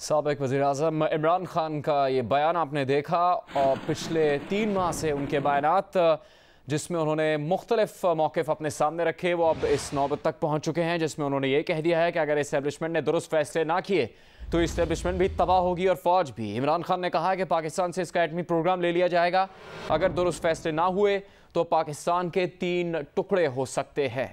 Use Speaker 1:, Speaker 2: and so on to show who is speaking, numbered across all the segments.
Speaker 1: साबिक वज़ीर-ए-आज़म इमरान खान का ये बयान आपने देखा और पिछले 3 माह से उनके बयानात जिसमें उन्होंने मुख्तलिफ मौक़िफ़ अपने सामने रखे वो अब इस नौबत तक पहुँच चुके हैं जिसमें उन्होंने ये कह दिया है कि अगर इस्टेब्लिशमेंट ने दुरुस्त फैसले ना किए तो इस्टेब्लिशमेंट भी तबाह होगी और फ़ौज भी। इमरान खान ने कहा है कि पाकिस्तान से इसका एटमी प्रोग्राम ले लिया जाएगा, अगर दुरुस्त फैसले ना हुए तो पाकिस्तान के 3 टुकड़े हो सकते हैं।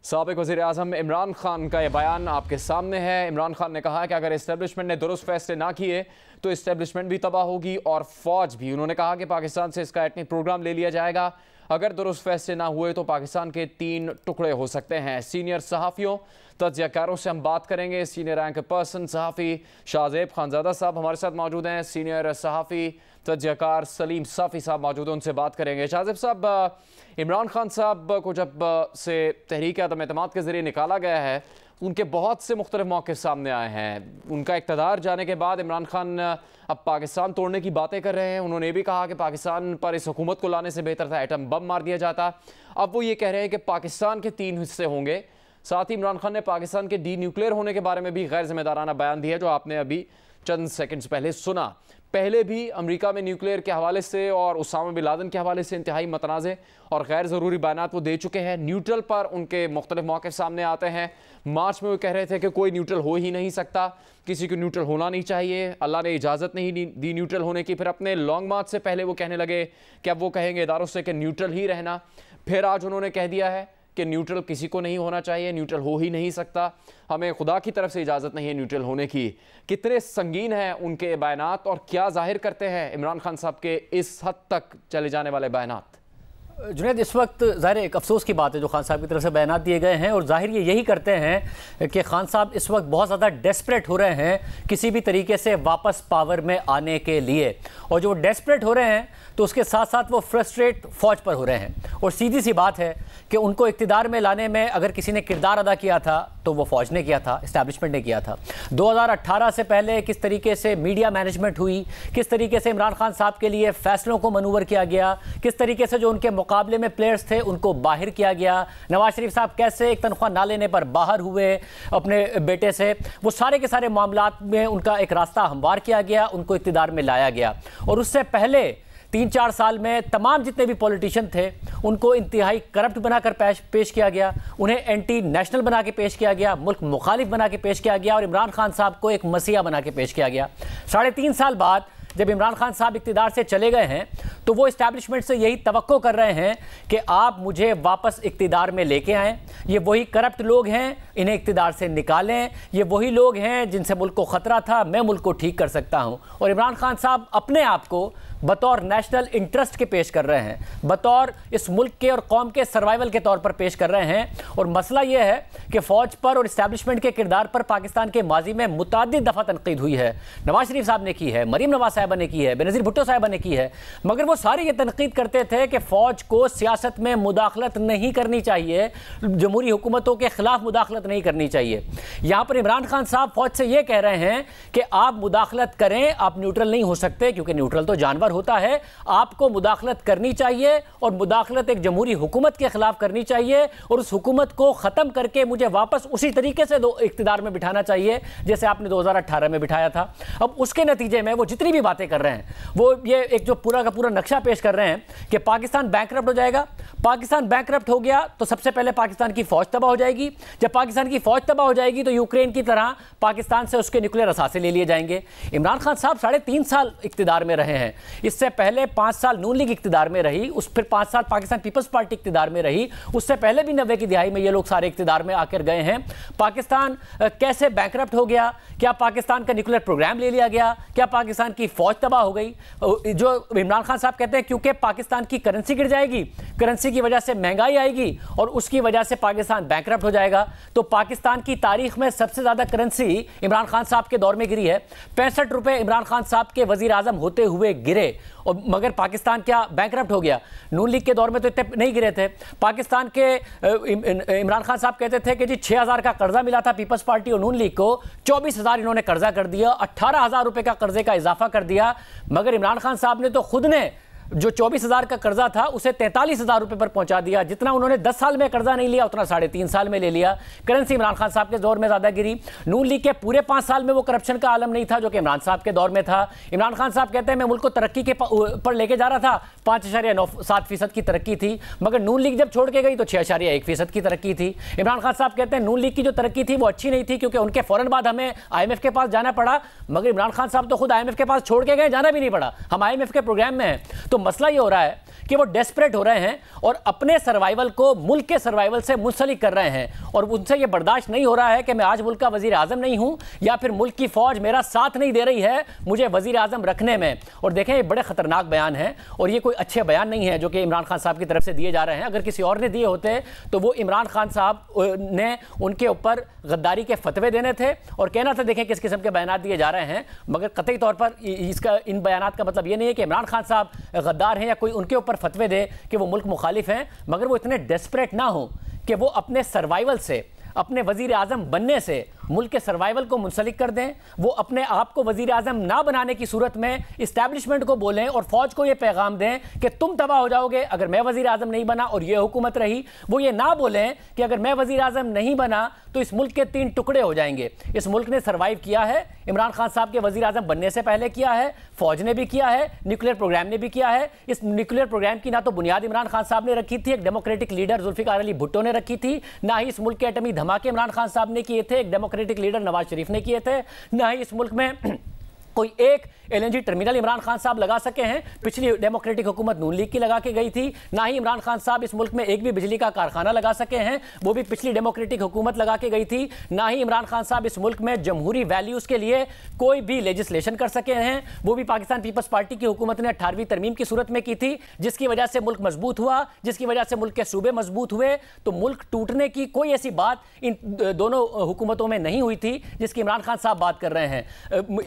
Speaker 1: साबिक वज़ीर-ए-आज़म इमरान खान का यह बयान आपके सामने है। इमरान खान ने कहा कि अगर इस्टेब्लिशमेंट ने दुरुस्त फैसले ना किए तो इस्टेब्लिशमेंट भी तबाह होगी और फ़ौज भी। उन्होंने कहा कि पाकिस्तान से इसका एटमी प्रोग्राम ले लिया जाएगा, अगर दुरुस्त फैसले ना हुए तो पाकिस्तान के 3 टुकड़े हो सकते हैं। सीनियर सहाफ़ियों तज्ज़ियाकारों से हम बात करेंगे। सीनियर रैंक पर्सन सहाफ़ी शाहज़ेब खानज़ादा साहब हमारे साथ मौजूद हैं। सीनियर सहाफ़ी तज्ज़ियाकार सलीम साफ़ी साहब मौजूद हैं, उनसे बात करेंगे। शाहज़ेब साहब, इमरान खान साहब को जब से तहरीक अदम एतमाद के ज़रिए निकाला गया है उनके बहुत से मुख्तलिफ मौक़िफ़ सामने आए हैं। उनका इक़्तिदार जाने के बाद इमरान खान अब पाकिस्तान तोड़ने की बातें कर रहे हैं। उन्होंने ये भी कहा कि पाकिस्तान पर इस हुकूमत को लाने से बेहतर था एटम बम मार दिया जाता। अब वो ये कह रहे हैं कि पाकिस्तान के 3 हिस्से होंगे। साथ ही इमरान खान ने पाकिस्तान के डी-न्यूक्लियर होने के बारे में भी गैर जिम्मेदाराना बयान दिया जो आपने अभी चंद सेकंड्स पहले सुना। पहले भी अमेरिका में न्यूक्लियर के हवाले से और उसामा बिन लादेन के हवाले से इंतहाई मतनाज़े और गैर ज़रूरी बयानात वो दे चुके हैं। न्यूट्रल पर उनके मुख्तलिफ मौक़िफ़ सामने आते हैं। मार्च में वो कह रहे थे कि कोई न्यूट्रल हो ही नहीं सकता, किसी को न्यूट्रल होना नहीं चाहिए, अल्लाह ने इजाज़त नहीं दी न्यूट्रल होने की। फिर अपने लॉन्ग मार्च से पहले वो कहने लगे कि अब वो कहेंगे इदारों से कि न्यूट्रल ही रहना। फिर आज उन्होंने कह दिया है कि न्यूट्रल किसी को नहीं होना चाहिए, न्यूट्रल हो ही नहीं सकता, हमें खुदा की तरफ से इजाज़त नहीं है न्यूट्रल होने की। कितने संगीन हैं उनके बयानात और क्या जाहिर करते हैं इमरान खान साहब के इस हद तक चले जाने वाले बयानात?
Speaker 2: जुनैद, इस वक्त ज़ाहिर एक अफसोस की बात है जो खान साहब की तरफ से बयानात दिए गए हैं और जाहिर ये यही करते हैं कि खान साहब इस वक्त बहुत ज़्यादा डेस्परेट हो रहे हैं किसी भी तरीके से वापस पावर में आने के लिए। और जो डेस्परेट हो रहे हैं तो उसके साथ साथ वो फ्रस्ट्रेट फ़ौज पर हो रहे हैं। और सीधी सी बात है कि उनको इक़्तिदार में लाने में अगर किसी ने किरदार अदा किया था तो वो फ़ौज ने किया था, इस्टेब्लिशमेंट ने किया था। 2018 से पहले किस तरीके से मीडिया मैनेजमेंट हुई, किस तरीके से इमरान खान साहब के लिए फ़ैसलों को मनूवर किया गया, किस तरीके से जो उनके मुकाबले में प्लेयर्स थे उनको बाहर किया गया, नवाज शरीफ साहब कैसे एक तनख्वाह ना लेने पर बाहर हुए अपने बेटे से, वो सारे के सारे मामलात में उनका एक रास्ता हमवार किया गया, उनको इक़्तिदार में लाया गया। और उससे पहले 3-4 साल में तमाम जितने भी पॉलिटिशियन थे उनको इंतहाई करप्ट बनाकर पेश किया गया, उन्हें एंटी नेशनल बना के पेश किया गया, मुल्क मुखालिफ बना के पेश किया गया और इमरान खान साहब को एक मसीहा बना के पेश किया गया। 3.5 साल बाद जब इमरान खान साहब इक़्तिदार से चले गए हैं तो वो इस्टेब्लिशमेंट से यही तवक्को कर रहे हैं कि आप मुझे वापस इक़्तिदार में लेके आएँ। ये वही करप्ट लोग हैं, इन्हें इक़्तिदार से निकालें। ये वही लोग हैं जिनसे मुल्क को ख़तरा था, मैं मुल्क को ठीक कर सकता हूँ। और इमरान खान साहब अपने आप को बतौर नेशनल इंटरेस्ट के पेश कर रहे हैं, बतौर इस मुल्क के और कौम के सर्वाइवल के तौर पर पेश कर रहे हैं। और मसला यह है कि फ़ौज पर और इस्टेब्लिशमेंट के किरदार पर पाकिस्तान के माजी में मुतअद्दिद दफ़ा तनकीद हुई है। नवाज शरीफ साहब ने की है, मरीम नवाज साहिबा ने की है, बेनज़ीर भुट्टो साहिबा ने की है, मगर वो सारे ये तनकीद करते थे कि फ़ौज को सियासत में मुदाखलत नहीं करनी चाहिए, जमहूरी हुकूमतों के ख़िलाफ़ मुदाखलत नहीं करनी चाहिए। यहाँ पर इमरान खान साहब फ़ौज से ये कह रहे हैं कि आप मुदाखलत करें, आप न्यूट्रल नहीं हो सकते क्योंकि न्यूट्रल तो जानवर होता है, आपको मुदाखलत करनी चाहिए और मुदाखलत एक जमहूरी हुकूमत के खिलाफ करनी चाहिए और उस हुकूमत को ख़त्म करके मुझे वापस उसी तरीके से इक़्तिदार में बिठाना चाहिए जैसे आपने 2018 में बिठाया था। अब उसके नतीजे में वो जितनी भी बातें कर रहे हैं वो ये एक जो पूरा का पूरा नक्शा पेश कर रहे हैं कि पाकिस्तान बैंकरप्ट हो जाएगा। पाकिस्तान बैंकरप्ट हो गया तो सबसे पहले पाकिस्तान की फ़ौज तबाह हो जाएगी। जब पाकिस्तान की फ़ौज तबाह हो जाएगी तो यूक्रेन की तरह पाकिस्तान से उसके न्यूक्लियर असासे ले लिए जाएंगे। इमरान खान साहब 3.5 साल इक़्तिदार में रहे हैं, इससे पहले 5 साल नून लीग इक़्तिदार में रही, फिर 5 साल पाकिस्तान पीपल्स पार्टी इक़्तिदार में रही, उससे पहले भी 90 की दिहाई में ये लोग सारे इक़्तिदार में आकर गए हैं। पाकिस्तान कैसे बैंकरप्ट हो गया? क्या पाकिस्तान का न्यूक्लियर प्रोग्राम ले लिया गया? क्या पाकिस्तान की फ़ौज तबाह हो गई? जो इमरान खान साहब कहते हैं क्योंकि पाकिस्तान की करेंसी गिर जाएगी, करेंसी की वजह से महंगाई आएगी और उसकी वजह से पाकिस्तान बैंकरप्ट हो जाएगा। तो पाकिस्तान की तारीख में सबसे ज़्यादा करेंसी इमरान खान साहब के दौर में गिरी है। 65 रुपये इमरान खान साहब के वज़ीर आज़म होते हुए गिरे और मगर पाकिस्तान क्या बैंकरप्ट हो गया? नून लीग के दौर में तो इतने नहीं गिरे थे। पाकिस्तान के इमरान खान साहब कहते थे कि जी 6,000 का कर्जा मिला था पीपल्स पार्टी और नून लीग को, 24,000 इन्होंने कर्जा कर दिया, 18,000 रुपये का कर्जे का इजाफा कर दिया। मगर इमरान खान साहब ने तो खुद ने जो 24,000 का कर्जा था उसे 43,000 रुपए पर पहुंचा दिया। जितना उन्होंने 10 साल में कर्जा नहीं लिया उतना 3.5 साल में ले लिया। करेंसी इमरान खान साहब के दौर में ज्यादा गिरी। नून लीग के पूरे 5 साल में वो करप्शन का आलम नहीं था जो कि इमरान साहब के दौर में था। इमरान खान साहब कहते हैं मैं मुल्क को तरक्की के पर लेके जा रहा था, 5.97% की तरक्की थी, मगर नून लीग जब छोड़ के गई तो 6.1% की तरक्की थी। इमरान खान साहब कहते हैं नून लीग की जो तरक्की थी वो अच्छी नहीं थी क्योंकि उनके फौरन बाद हमें IMF के पास जाना पड़ा, मगर इमरान खान साहब तो खुद IMF के पास छोड़ के गए, जाना भी नहीं पड़ा, हम IMF के प्रोग्राम में हैं। तो मसला ये हो रहा है कि वो डेस्परेट हो रहे हैं और अपने सर्वाइवल को मुल्क के सर्वाइवल से मुंसलिक कर रहे हैं और उनसे ये बर्दाश्त नहीं हो रहा है कि मैं आज मुल्क का वजीर आजम नहीं हूं या फिर मुल्क की फौज मेरा साथ नहीं दे रही है मुझे वजीर आजम रखने में। और देखें ये बड़े खतरनाक बयान हैं और ये कोई अच्छे बयान नहीं है जो कि इमरान खान साहब की तरफ से दिए जा रहे हैं। अगर किसी और ने दिए होते तो वो इमरान खान साहब ने उनके ऊपर गद्दारी के फतवे देने थे और कहना था देखें किस किस्म के बयान दिए जा रहे हैं, मगर कतई तौर पर इसका इन बयान का मतलब ये नहीं है कि इमरान खान साहब गद्दार हैं या कोई उनके ऊपर फतवे दे कि वो मुल्क मुखालिफ हैं, मगर वो इतने डेस्परेट ना हो कि वो अपने सर्वाइवल से, अपने वजीर आजम बनने से मुल्क के सर्वाइवल को मुंसलिक कर दें। वो अपने आप को वजीर आजम ना बनाने की सूरत में इस्टेब्लिशमेंट को बोलें और फौज को ये पैगाम दें कि तुम तबाह हो जाओगे अगर मैं वजीर आजम नहीं बना और ये हुकूमत रही। वो ये ना बोलें कि अगर मैं वजीर आजम नहीं बना तो इस मुल्क के 3 टुकड़े हो जाएंगे। इस मुल्क ने सर्वाइव किया है, इमरान खान साहब के वजीर आजम बनने से पहले किया है, फौज ने भी किया है, न्यूक्लियर प्रोग्राम ने भी किया है। इस न्यूक्लियर प्रोग्राम की ना तो बुनियाद इमरान खान साहब ने रखी थी, एक डेमोक्रेटिक लीडर जुल्फिकार अली भुट्टो ने रखी थी, ना ही इस मुल्क के एटमी धमाके इमरान खान साहब ने किए थे, एक डेमोक्रेटिक लीडर नवाज शरीफ ने किए थे, ना ही इस मुल्क में कोई एक LNG टर्मिनल इमरान खान साहब लगा सके हैं, पिछली डेमोक्रेटिक हुकूमत नून लीग की लगा के गई थी। ना ही इमरान खान साहब इस मुल्क में एक भी बिजली का कारखाना लगा सके हैं, वो भी पिछली डेमोक्रेटिक हुकूमत लगा के गई थी। ना ही इमरान खान साहब इस मुल्क में जमहूरी वैल्यूज के लिए कोई भी लेजिस्लेशन कर सके हैं, वो भी पाकिस्तान पीपल्स पार्टी की हुकूमत ने 18वीं तरमीम की सूरत में की थी, जिसकी वजह से मुल्क मजबूत हुआ, जिसकी वजह से मुल्क के सूबे मजबूत हुए। तो मुल्क टूटने की कोई ऐसी बात इन दोनों हुकूमतों में नहीं हुई थी जिसकी इमरान खान साहब बात कर रहे हैं।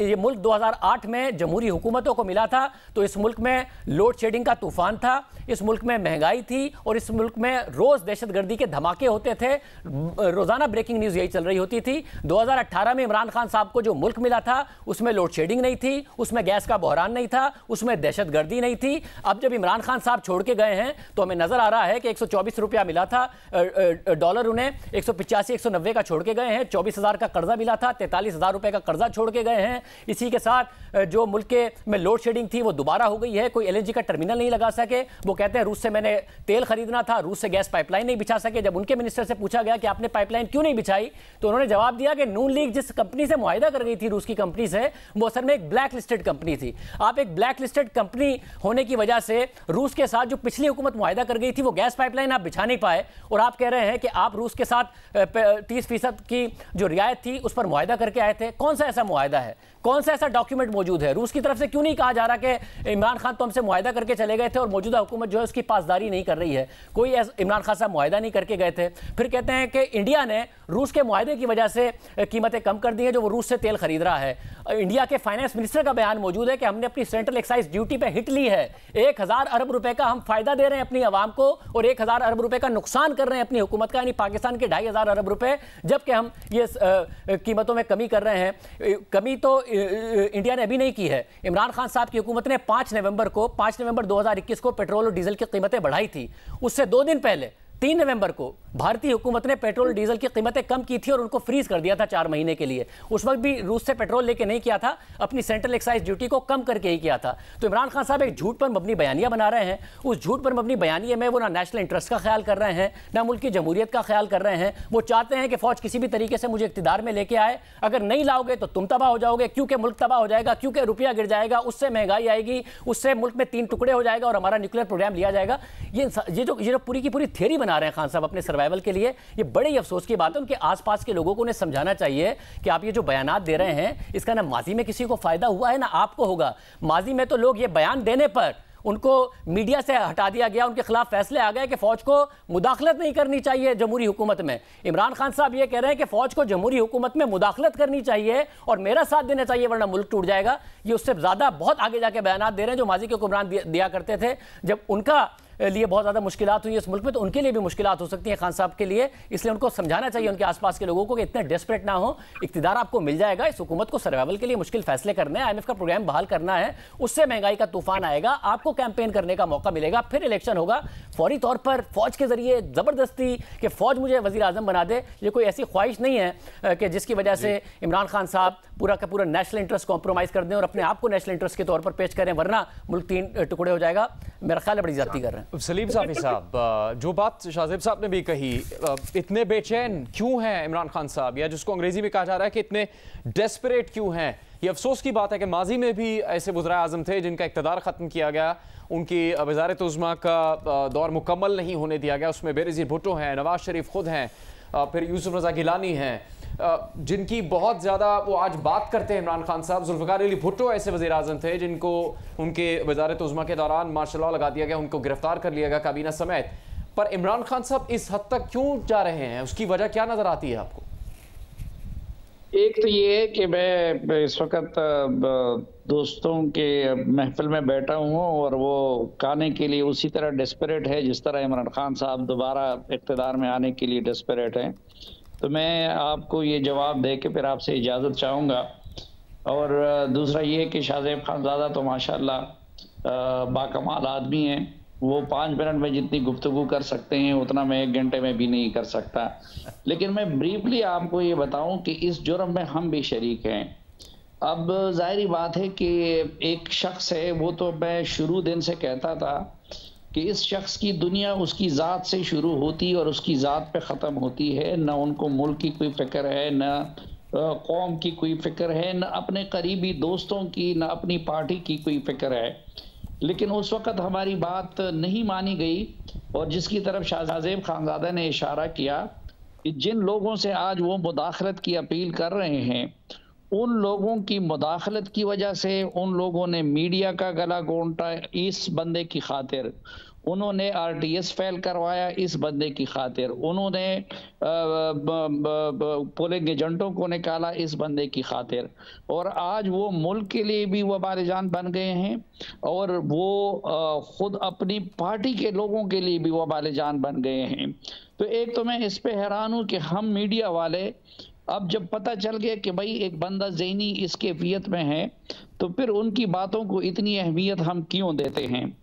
Speaker 2: ये मुल्क 2008 में जमहूरी हुकूमतों को मिला था तो इस मुल्क में लोड शेडिंग का तूफान था, इस मुल्क में महंगाई थी और इस मुल्क में रोज दहशतगर्दी के धमाके होते थे, रोजाना ब्रेकिंग न्यूज यही चल रही होती थी। 2018 में इमरान खान साहब को जो मुल्क मिला था उसमें लोड शेडिंग नहीं थी, उसमें गैस का बहरान नहीं था, उसमें दहशतगर्दी नहीं थी। अब जब इमरान खान साहब छोड़ के गए हैं तो हमें नजर आ रहा है कि 124 रुपया मिला था डॉलर, उन्हें 185 190 का छोड़ के गए हैं। 24,000 का कर्जा मिला था, 43,000 रुपए का कर्जा छोड़ के गए हैं। इसी के साथ जो मुल्क के में लोड शेडिंग थी वो दोबारा हो गई है, कोई LNG का टर्मिनल नहीं लगा सके। वो कहते हैं रूस से मैंने तेल खरीदना था, रूस से गैस पाइपलाइन नहीं बिछा सके। जब उनके मिनिस्टर से पूछा गया कि आपने पाइपलाइन क्यों नहीं बिछाई तो उन्होंने जवाब दिया कि नून लीग जिस कंपनी से मुआहिदा कर गई थी रूस की कंपनी से, वो असल में एक ब्लैक लिस्टेड कंपनी थी। आप एक ब्लैक लिस्टेड कंपनी होने की वजह से रूस के साथ जो पिछली हुकूमत मुआहिदा कर गई थी वो गैस पाइपलाइन आप बिछा नहीं पाए और आप कह रहे हैं कि आप रूस के साथ 30% की जो रियायत थी उस पर मुआहिदा करके आए थे। कौन सा ऐसा मुआहिदा है, कौन सा ऐसा डॉक्यूमेंट मौजूद है? रूस की तरफ से क्यों नहीं कहा जा रहा कि इमरान खान तो हमसे मुआहिदा करके चले गए थे और मौजूदा हुकूमत जो है उसकी पासदारी नहीं कर रही है? कोई इमरान खान साहब मुआहिदा नहीं करके गए थे। फिर कहते हैं कि इंडिया ने रूस के मुआहिदे की वजह से कीमतें कम कर दी हैं जो वो रूस से तेल खरीद रहा है। इंडिया के फाइनेंस मिनिस्टर का बयान मौजूद है कि हमने अपनी सेंट्रल एक्साइज ड्यूटी पे हिट ली है, 1000 अरब रुपए का हम फायदा दे रहे हैं अपनी आवाम को और 1000 अरब रुपए का नुकसान कर रहे हैं अपनी हुकूमत का, यानी पाकिस्तान के 2500 अरब रुपए, जबकि हम ये कीमतों में कमी कर रहे हैं। कमी तो इंडिया ने अभी नहीं की है। इमरान खान साहब की हुकूमत ने 5 नवंबर 2021 को पेट्रोल और डीजल की कीमतें बढ़ाई थी। उससे 2 दिन पहले 3 नवंबर को भारतीय हुकूमत ने पेट्रोल डीजल की कीमतें कम की थी और उनको फ्रीज कर दिया था 4 महीने के लिए। उस वक्त भी रूस से पेट्रोल लेके नहीं किया था, अपनी सेंट्रल एक्साइज ड्यूटी को कम करके ही किया था। तो इमरान खान साहब एक झूठ पर मबनी बयानियां बना रहे हैं। उस झूठ पर मबनी बयानिए में वो ना नेशनल इंटरेस्ट का ख्याल कर रहे हैं, ना मुल्क की जमहूरियत का ख्याल कर रहे हैं। वो चाहते हैं कि फौज किसी भी तरीके से मुझे इख्तिदार में लेके आए, अगर नहीं लाओगे तो तुम तबाह हो जाओगे, क्योंकि मुल्क तबाह हो जाएगा, क्योंकि रुपया गिर जाएगा, उससे महंगाई आएगी, उससे मुल्क में 3 टुकड़े हो जाएगा और हमारा न्यूक्लियर प्रोग्राम लिया जाएगा। ये जो पूरी की पूरी थ्योरी बना रहे हैं खान साहब अपने सर्वाइवल के लिए, ये बड़े अफसोस की बात है। उनके आसपास के लोगों को उन्हें समझाना चाहिए कि आप ये जो बयानात दे रहे हैं इसका ना माजी में किसी को फायदा हुआ है ना आपको होगा। माजी में तो लोग ये बयान देने पर उनको मीडिया से हटा दिया गया, उनके खिलाफ फैसले आ गए कि फौज को मुदाखलत नहीं करनी चाहिए जमहूरी हुकूमत में। इमरान खान साहब ये कह रहे हैं कि फौज को जमहूरी हुकूमत में मुदाखलत करनी चाहिए और मेरा साथ देना चाहिए वरना मुल्क टूट जाएगा। ये उससे ज्यादा बहुत आगे जाके बयानात दे रहे हैं जो माजी के हुक्मरान दिया करते थे। जब उनका लिए बहुत ज़्यादा मुश्किलात हुई इस मुल्क में, तो उनके लिए भी मुश्किलात हो सकती हैं खान साहब के लिए। इसलिए उनको समझाना चाहिए उनके आसपास के लोगों को कि इतने डेस्परेट ना हो, इक़्तिदार आपको मिल जाएगा, इस हुकूमत को सर्वाइवल के लिए मुश्किल फैसले करने हैं, IMF का प्रोग्राम बहाल करना है, उससे महंगाई का तूफान आएगा, आपको कैंपेन करने का मौका मिलेगा, फिर इलेक्शन होगा। फौरी तौर पर फौज के जरिए ज़बरदस्ती कि फौज मुझे वज़ीर आज़म बना दे, ये कोई ऐसी ख्वाहिश नहीं है कि जिसकी वजह से इमरान खान साहब पूरा का पूरा नेशनल इंटरेस्ट कॉम्प्रोमाइज़ कर दें और अपने आप को नेशनल इंटरेस्ट के तौर पर पेश करें, वरना मुल्क 3 टुकड़े हो जाएगा। मेरा ख्याल है बड़ी ज्यादती कर रहे हैं।
Speaker 1: सलीम साफ़ी साहब, जो बात शाहजेब साहब ने भी कही, इतने बेचैन क्यों हैं इमरान खान साहब, या जिसको अंग्रेजी में कहा जा रहा है कि इतने डेस्परेट क्यों हैं? ये अफसोस की बात है कि माजी में भी ऐसे वज़ीर आज़म थे जिनका इक़्तिदार ख़त्म किया गया, उनकी वज़ारत उज़्मा का दौर मुकम्मल नहीं होने दिया गया, उसमें बेनज़ीर भुट्टो हैं, नवाज शरीफ खुद हैं, फिर यूसुफ रज़ा गिलानी हैं, जिनकी बहुत ज़्यादा वो आज बात करते हैं इमरान खान साहब। जुल्फ़िकार अली भुट्टो ऐसे वज़ीर आज़म थे जिनको उनके वज़ारत उज़्मा के दौरान मार्शल लॉ लगा दिया गया, उनको गिरफ्तार कर लिया गया काबीना समेत। पर इमरान खान साहब इस हद तक क्यों जा रहे हैं, उसकी वजह क्या नज़र आती है आपको?
Speaker 3: एक तो ये है कि मैं इस वक्त दोस्तों के महफिल में बैठा हूँ और वो खाने के लिए उसी तरह डेस्परेट है जिस तरह इमरान खान साहब दोबारा इक़्तिदार में आने के लिए डेस्परेट हैं। तो मैं आपको ये जवाब दे के फिर आपसे इजाज़त चाहूँगा। और दूसरा ये कि शाहजेब खानज़ादा तो माशाल्लाह बाकमाल आदमी हैं, वो 5 मिनट में जितनी गुफ्तगू कर सकते हैं उतना मैं 1 घंटे में भी नहीं कर सकता। लेकिन मैं ब्रीफली आपको ये बताऊं कि इस जुर्म में हम भी शरीक हैं। अब जाहिर बात है कि एक शख्स है, वो तो मैं शुरू दिन से कहता था कि इस शख्स की दुनिया उसकी ज़ात से शुरू होती और उसकी ज़ात पे ख़त्म होती है। न उनको मुल्क की कोई फ़िक्र है, न कौम की कोई फ़िक्र है, न अपने करीबी दोस्तों की, न अपनी पार्टी की कोई फ़िक्र है। लेकिन उस वक़्त हमारी बात नहीं मानी गई और जिसकी तरफ शाहजेब खानज़ादा ने इशारा किया कि जिन लोगों से आज वो मुदाखलत की अपील कर रहे हैं, उन लोगों की मुदाखलत की वजह से उन लोगों ने मीडिया का गला घोंटा इस बंदे की खातिर, उन्होंने RTS फेल करवाया इस बंदे की खातिर, उन्होंने पोलिंग एजेंटों को निकाला इस बंदे की खातिर, और आज वो मुल्क के लिए भी वबाल जान बन गए हैं और वो खुद अपनी पार्टी के लोगों के लिए भी वबाल जान बन गए हैं। तो एक तो मैं इस पे हैरान हूँ कि हम मीडिया वाले अब जब पता चल गया कि भाई एक बंदा ज़हनी इस कैफियत में है, तो फिर उनकी बातों को इतनी अहमियत हम क्यों देते हैं।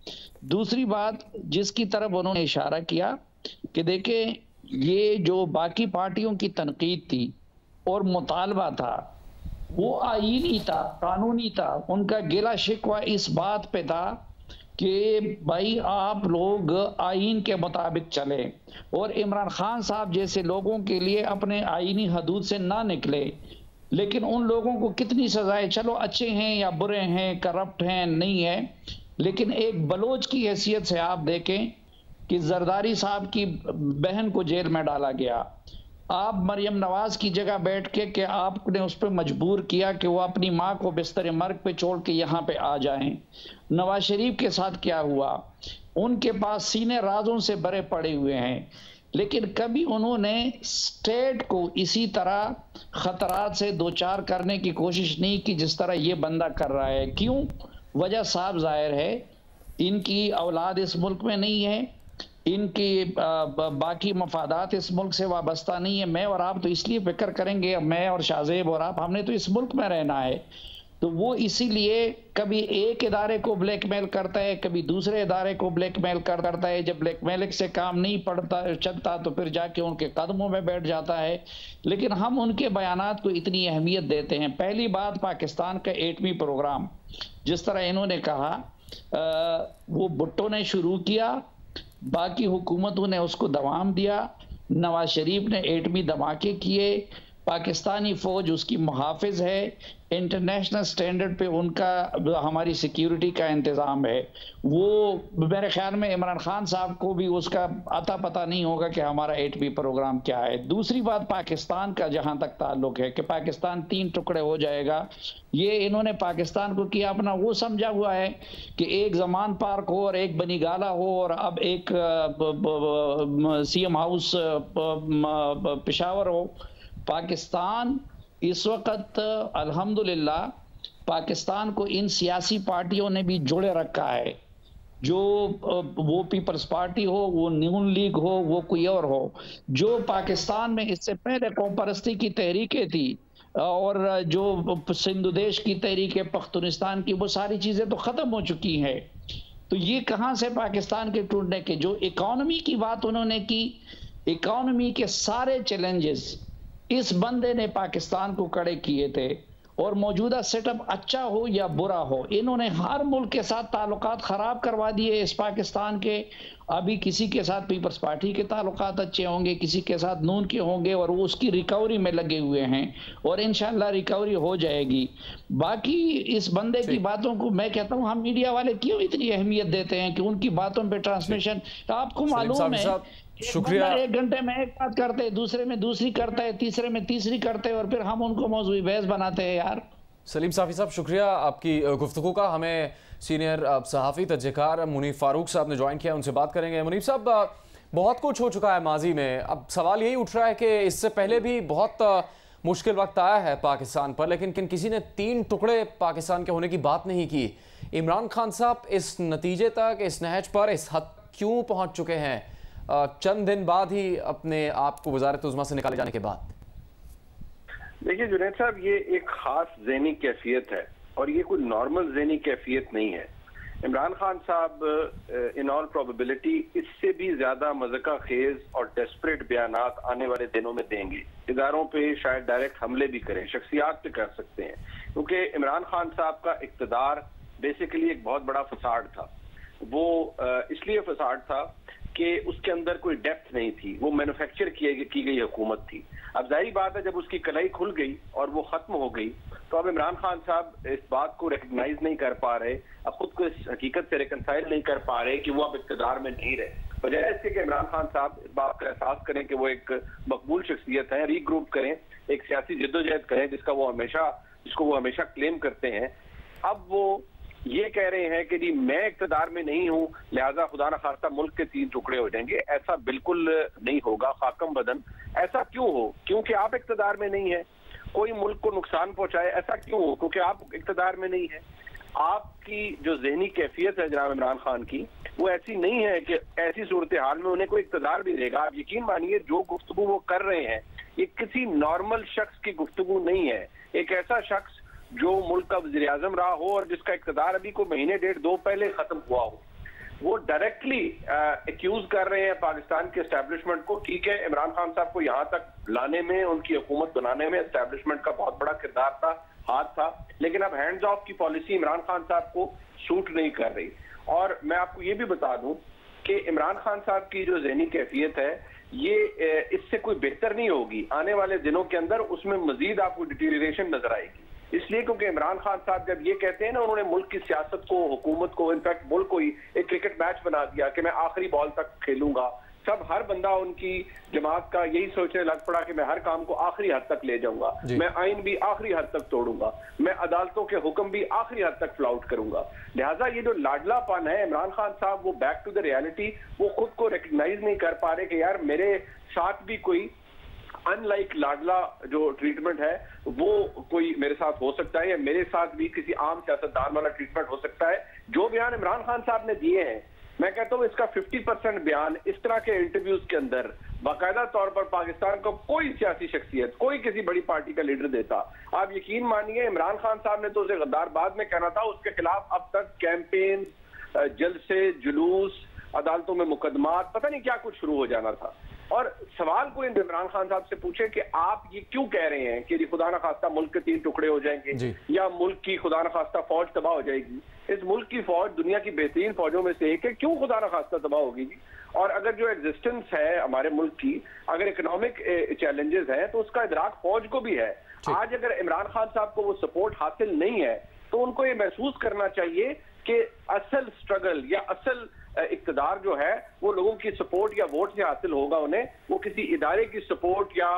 Speaker 3: दूसरी बात जिसकी तरफ उन्होंने इशारा किया कि देखें, ये जो बाकी पार्टियों की तनकीद थी और मुतालबा था वो आईनी था, कानूनी था। उनका गिला शिकवा इस बात पे था कि भाई आप लोग आईन के मुताबिक चले और इमरान खान साहब जैसे लोगों के लिए अपने आईनी हदूद से ना निकले। लेकिन उन लोगों को कितनी सजाएं, चलो अच्छे हैं या बुरे हैं, करप्ट हैं नहीं है, लेकिन एक बलोच की हैसियत से आप देखें कि जरदारी साहब की बहन को जेल में डाला गया। आप मरियम नवाज की जगह बैठ के कि आपने उस पर मजबूर किया कि वो अपनी माँ को बिस्तर मर्ग पे छोड़ के यहाँ पे आ जाएं। नवाज शरीफ के साथ क्या हुआ, उनके पास सीने राजों से भरे पड़े हुए हैं, लेकिन कभी उन्होंने स्टेट को इसी तरह खतरात से दो चार करने की कोशिश नहीं की जिस तरह ये बंदा कर रहा है। क्यों? वजह साफ जाहिर है, इनकी औलाद इस मुल्क में नहीं है, इनकी बाकी मफादात इस मुल्क से वाबस्ता नहीं है। मैं और आप तो इसलिए फिक्र करेंगे, मैं और शाहजेब और आप, हमने तो इस मुल्क में रहना है, तो वो इसीलिए कभी एक इदारे को ब्लैकमेल करता है, कभी दूसरे इदारे को ब्लैकमेल करता है। जब ब्लैकमेलिंग से काम नहीं पड़ता चलता तो फिर जाके उनके कदमों में बैठ जाता है। लेकिन हम उनके बयानात को इतनी अहमियत देते हैं। पहली बात, पाकिस्तान का एटमी प्रोग्राम जिस तरह इन्होंने कहा वो भुट्टो ने शुरू किया, बाकी हुकूमतों ने उसको दवाम दिया। नवाज शरीफ ने एटमी धमाके किए, पाकिस्तानी फौज उसकी मुहाफिज है, इंटरनेशनल स्टैंडर्ड पे उनका हमारी सिक्योरिटी का इंतज़ाम है। वो मेरे ख्याल में इमरान खान साहब को भी उसका अता पता नहीं होगा कि हमारा एटमी प्रोग्राम क्या है। दूसरी बात, पाकिस्तान का जहाँ तक ताल्लुक है कि पाकिस्तान 3 टुकड़े हो जाएगा, ये इन्होंने पाकिस्तान को किया अपना वो समझा हुआ है कि एक जमान पार्क हो और एक बनी गाला हो और अब एक CM हाउस पेशावर हो। पाकिस्तान इस वक्त अल्हम्दुलिल्लाह पाकिस्तान को इन सियासी पार्टियों ने भी जोड़े रखा है। जो वो पीपल्स पार्टी हो, वो नून लीग हो, वो कोई और हो, जो पाकिस्तान में इससे पहले कौम परस्ती की तहरीकें थी और जो सिंधु देश की तहरीक पख्तूनिस्तान की, वो सारी चीजें तो खत्म हो चुकी हैं। तो ये कहां से पाकिस्तान के टूटने के, जो इकोनॉमी की बात उन्होंने की, इकोनॉमी के सारे चैलेंजेस इस बंदे ने पाकिस्तान को खड़े किए थे। और मौजूदा सेटअप अच्छा हो या बुरा हो, इन्होंने हर मुल्क के साथ ताल्लुकात खराब करवा दिए इस पाकिस्तान के। अभी किसी के साथ पीपल्स पार्टी के ताल्लुकात अच्छे होंगे, किसी के साथ नून के होंगे, और वो उसकी रिकवरी में लगे हुए हैं और इंशाल्लाह रिकवरी हो जाएगी। बाकी इस बंदे की बातों को मैं कहता हूँ, हम मीडिया वाले क्यों इतनी अहमियत देते हैं कि उनकी बातों पे ट्रांसमिशन, तो आपको मालूम है
Speaker 1: शुक्रिया।
Speaker 3: एक घंटे में एक बात करते हैं, दूसरे में दूसरी करते हैं, तीसरे में तीसरी करते हैं, और फिर हम उनको मौजूद बहस बनाते हैं यार।
Speaker 1: सलीम साफ़ी साहब, शुक्रिया आपकी गुफ्तगू का। हमें सीनियर सहाफ़ी तजकार मुनीफ फारूक साहब ने ज्वाइन किया, उनसे बात करेंगे। मुनीफ साहब, बहुत कुछ हो चुका है माजी में, अब सवाल यही उठ रहा है कि इससे पहले भी बहुत मुश्किल वक्त आया है पाकिस्तान पर, लेकिन किसी ने 3 टुकड़े पाकिस्तान के होने की बात नहीं की। इमरान खान साहब इस नतीजे तक, इस नहज पर इस हद क्यों पहुँच चुके हैं चंद दिन बाद ही अपने आप को वज़ारत उज़्मा से निकाले जाने के बाद?
Speaker 4: देखिए जुनैद साहब, ये एक खास ज़हनी कैफियत है और ये कोई नॉर्मल ज़हनी कैफियत नहीं है। इमरान खान साहब इन ऑल प्रोबेबिलिटी इससे भी ज्यादा मज़ाक़ा खेज और डेस्परेट बयानात आने वाले दिनों में देंगे। इदारों पे शायद डायरेक्ट हमले भी करें, शख्सियात पे कर सकते हैं, क्योंकि इमरान खान साहब का इक़्तिदार बेसिकली एक बहुत बड़ा फसाड था। वो इसलिए फसाड था कि उसके अंदर कोई डेप्थ नहीं थी, वो मैन्युफैक्चर की गई हुकूमत थी। अब जाहिर बात है, जब उसकी कलाई खुल गई और वो खत्म हो गई, तो अब इमरान खान साहब इस बात को रिकग्नाइज नहीं कर पा रहे, अब खुद को इस हकीकत से रिकनसाइल नहीं कर पा रहे कि वो अब इक़्तिदार में नहीं रहे। बजाय इसके कि इमरान खान साहब इस बात का एहसास करें कि वो एक मकबूल शख्सियत है, रीग्रुप करें, एक सियासी जिद्दोजहद करें जिसको वो हमेशा क्लेम करते हैं। अब वो ये कह रहे हैं कि जी मैं इक़्तिदार में नहीं हूं, लिहाजा खुदा न खास्ता मुल्क के 3 टुकड़े हो जाएंगे। ऐसा बिल्कुल नहीं होगा, खाकम बदन। ऐसा क्यों हो? क्योंकि आप इक़्तिदार में नहीं है। कोई मुल्क को नुकसान पहुंचाए, ऐसा क्यों हो? क्योंकि आप इक़्तिदार में नहीं है। आपकी जो ज़हनी कैफियत है जनाब इमरान खान की, वो ऐसी नहीं है कि ऐसी सूरत हाल में उन्हें कोई इक़्तिदार भी देगा। आप यकीन मानिए, जो गुफ्तगू वो कर रहे हैं, ये किसी नॉर्मल शख्स की गुफ्तगू नहीं है। एक ऐसा शख्स जो मुल्क का वज़ीर आज़म रहा हो और जिसका इक़्तिदार अभी को महीने 1.5-2 पहले खत्म हुआ हो, वो डायरेक्टली एक्यूज कर रहे हैं पाकिस्तान के एस्टेब्लिशमेंट को। ठीक है, इमरान खान साहब को यहाँ तक लाने में, उनकी हुकूमत बनाने में एस्टेब्लिशमेंट का बहुत बड़ा किरदार था, हाथ था, लेकिन अब हैंड्स ऑफ की पॉलिसी इमरान खान साहब को सूट नहीं कर रही। और मैं आपको ये भी बता दूं कि इमरान खान साहब की जो ज़हनी कैफियत है, ये इससे कोई बेहतर नहीं होगी। आने वाले दिनों के अंदर उसमें मजीद आपको डिटीरियरेशन नजर आएगी। इसलिए क्योंकि इमरान खान साहब जब ये कहते हैं ना, उन्होंने मुल्क की सियासत को, हुकूमत को, इनफैक्ट मुल्क को ही एक क्रिकेट मैच बना दिया कि मैं आखिरी बॉल तक खेलूंगा। सब हर बंदा उनकी जमात का यही सोचने लग पड़ा कि मैं हर काम को आखिरी हद तक ले जाऊंगा, मैं आइन भी आखिरी हद तक तोड़ूंगा, मैं अदालतों के हुक्म भी आखिरी हद तक फ्लाउट करूंगा। लिहाजा ये जो लाडलापन है इमरान खान साहब, वो बैक टू द रियलिटी, वो खुद को रिकग्नाइज नहीं कर पा रहे कि यार मेरे साथ भी कोई अनलाइक लाडला जो ट्रीटमेंट है वो कोई मेरे साथ हो सकता है, या मेरे साथ भी किसी आम सियासतदान वाला ट्रीटमेंट हो सकता है। जो बयान इमरान खान साहब ने दिए हैं, मैं कहता हूं इसका 50% बयान इस तरह के इंटरव्यूज के अंदर बाकायदा तौर पर पाकिस्तान का कोई सियासी शख्सियत, कोई किसी बड़ी पार्टी का लीडर देता। आप यकीन मानिए, इमरान खान साहब ने तो उसे गद्दार बाद में कहना था, उसके खिलाफ अब तक कैंपेन, जलसे, जुलूस, अदालतों में मुकदमात, पता नहीं क्या कुछ शुरू हो जाना था। और सवाल कोई इमरान खान साहब से पूछे कि आप ये क्यों कह रहे हैं कि खुदा न खास्ता मुल्क के 3 टुकड़े हो जाएंगे या मुल्क की खुदा न खास्ता फौज तबाह हो जाएगी। इस मुल्क की फौज दुनिया की बेहतरीन फौजों में से एक है, क्यों खुदा न खास्ता तबाह होगी? और अगर जो एग्जिस्टेंस है हमारे मुल्क की, अगर इकोनॉमिक चैलेंजेस है, तो उसका इदराक फौज को भी है। आज अगर इमरान खान साहब को वो सपोर्ट हासिल नहीं है, तो उनको ये महसूस करना चाहिए कि असल स्ट्रगल या असल इक़्तिदार जो है वो लोगों की सपोर्ट या वोट से हासिल होगा उन्हें, वो किसी इदारे की सपोर्ट या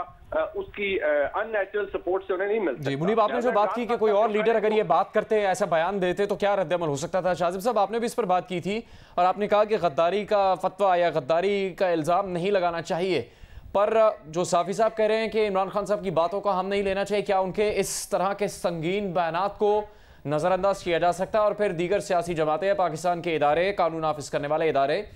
Speaker 4: उसकी अननेचुरल सपोर्ट से उन्हें नहीं मिलता।
Speaker 1: जी मुनीब, आपने जो बात की कि कोई और लीडर अगर ये बात करते, ऐसा बयान देते, तो क्या रद्द अमल हो सकता था? शाजिब साहब, आपने भी इस पर बात की थी और आपने कहा कि गद्दारी का फतवा या गद्दारी का इल्ज़ाम नहीं लगाना चाहिए, पर जो साफ़ी साहब कह रहे हैं कि इमरान खान साहब की बातों का हम नहीं लेना चाहिए, क्या उनके इस तरह के संगीन बयानात को नज़रअंदाज किया जा सकता है और फिर दीगर सियासी जमातें, पाकिस्तान के इदारे, कानून नाफिज करने वाले इदारे,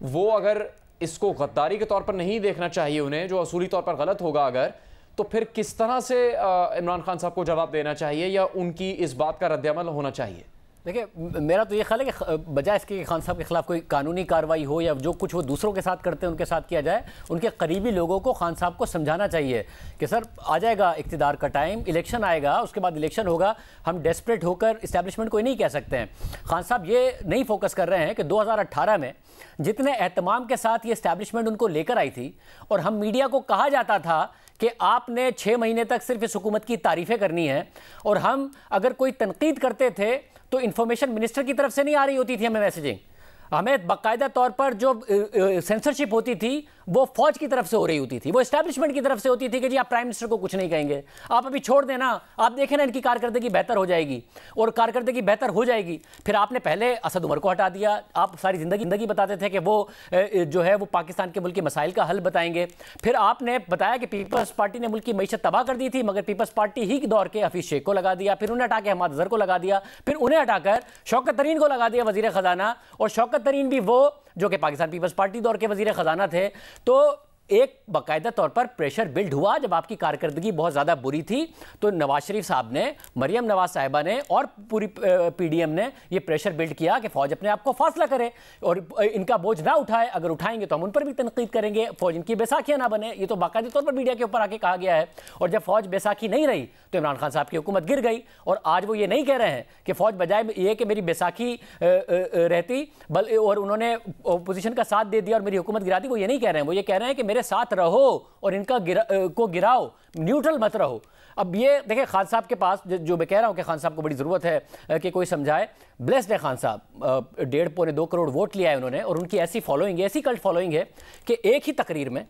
Speaker 1: वो अगर इसको गद्दारी के तौर पर नहीं देखना चाहिए उन्हें, जो असूली तौर पर गलत होगा अगर, तो फिर किस तरह से इमरान खान साहब को जवाब देना चाहिए या उनकी इस बात का रद्द-ए-अमल होना चाहिए?
Speaker 2: देखिए, मेरा तो ये ख्याल है कि बजाय इसके कि खान साहब के खिलाफ कोई कानूनी कार्रवाई हो या जो कुछ वो दूसरों के साथ करते हैं उनके साथ किया जाए, उनके करीबी लोगों को खान साहब को समझाना चाहिए कि सर आ जाएगा इक़्तिदार का टाइम, इलेक्शन आएगा, उसके बाद इलेक्शन होगा, हम डेस्परेट होकर इस्टेब्लिशमेंट को नहीं कह सकते हैं। खान साहब ये नहीं फोकस कर रहे हैं कि 2018 में जितने एहतमाम के साथ ये इस्टेब्लिशमेंट उनको लेकर आई थी और हम मीडिया को कहा जाता था कि आपने 6 महीने तक सिर्फ इस हुकूमत की तारीफ़ें करनी है, और हम अगर कोई तनकीद करते थे तो इन्फॉर्मेशन मिनिस्टर की तरफ से नहीं आ रही होती थी हमें मैसेजिंग, हमें बाकायदा तौर पर जो सेंसरशिप होती थी वो फौज की तरफ से हो रही होती थी, वो एस्टैब्लिशमेंट की तरफ से होती थी कि जी आप प्राइम मिनिस्टर को कुछ नहीं कहेंगे, आप अभी छोड़ देना, आप देखें ना इनकी कारकर्दगी बेहतर हो जाएगी, और कारकर्दगी बेहतर हो जाएगी। फिर आपने पहले असद उमर को हटा दिया, आप सारी ज़िंदगी बताते थे कि वो जो है वो पाकिस्तान के मुल्क के मसाइल का हल बताएंगे। फिर आपने बताया कि पीपल्स पार्टी ने मुल्क की मईशत तबाह कर दी थी, मगर पीपल्स पार्टी ही के दौर के हफीज़ शेख को लगा दिया, फिर उन्हें हटा के हमाद अजहर को लगा दिया, फिर उन्हें हटाकर शौकत तरीन को लगा दिया वज़ीर ख़जाना, और शौकत तरीन भी वो जो कि पाकिस्तान पीपल्स पार्टी दौर के वज़ीर ख़जाना थे। तो एक बाकायदा तौर पर प्रेशर बिल्ड हुआ। जब आपकी कारकर्दगी बहुत ज़्यादा बुरी थी तो नवाज शरीफ साहब ने, मरियम नवाज साहिबा ने और पूरी पीडीएम ने ये प्रेशर बिल्ड किया कि फ़ौज अपने आप को फासला करे और इनका बोझ ना उठाए, अगर उठाएंगे तो हम उन पर भी तनकीद करेंगे, फ़ौज इनकी बैसाखियाँ ना बने। ये तो बाकायदा तौर पर मीडिया के ऊपर आके कहा गया है। और जब फ़ौज बैसाखी नहीं रही तो इमरान खान साहब की हुकूमत गिर गई, और आज वो ये नहीं कह रहे हैं कि फ़ौज बजाय ये कि मेरी बैसाखी रहती और उन्होंने अपोजिशन का साथ दे दिया और मेरी हुकूमत गिरा दी, वो ये नहीं कह रहे हैं। वो ये कह रहे हैं कि मेरे साथ रहो और इनका गिराओ, न्यूट्रल मत रहो। अब ये देखें, खान साहब के पास जो मैं कह रहा हूं कि खान साहब को बड़ी ज़रूरत है कि कोई समझाए। ब्लेस्ड है खान साहब, 1.5-2 करोड़ वोट लिया है उन्होंने, और उनकी ऐसी फॉलोइंग है, ऐसी कल्ट फॉलोइंग है कि एक ही तकरीर में,